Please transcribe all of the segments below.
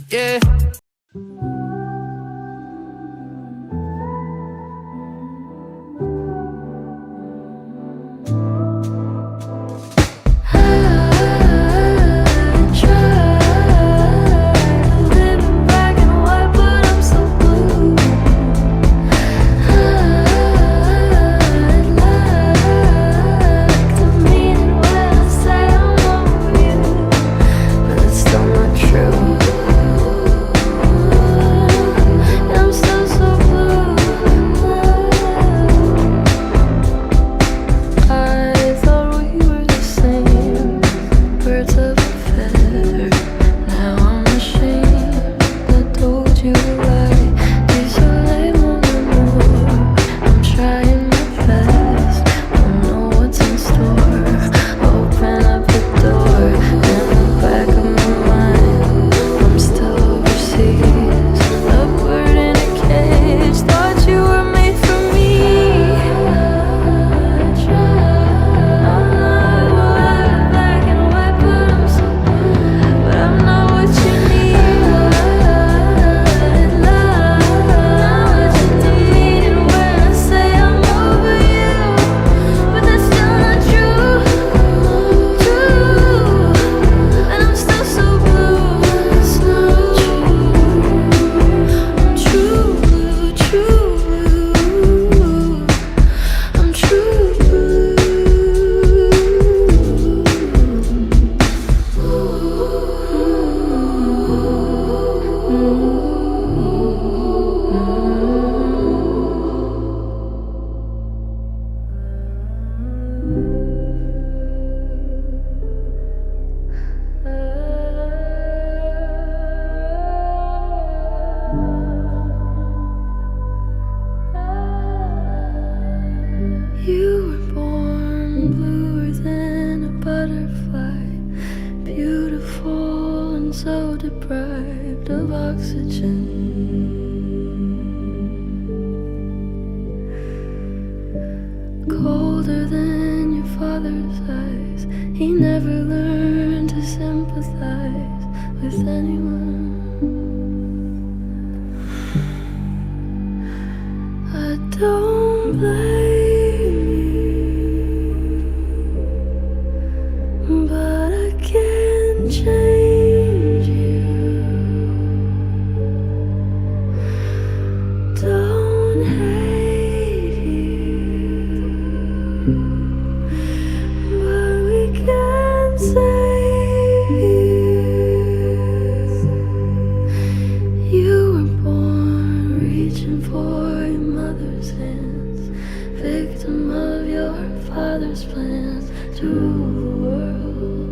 Yeah. So deprived of oxygen, colder than your father's eyes. He never learned to sympathize with anyone. I don't blame you, but I can't change. Victim of your father's plans to rule the world.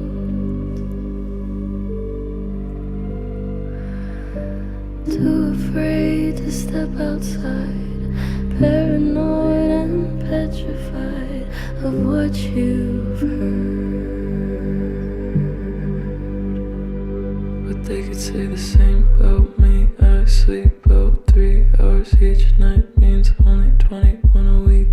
Too afraid to step outside, paranoid and petrified of what you've heard. But they could say the same about me. I sleep about 3 hours each night, means only 21 a week.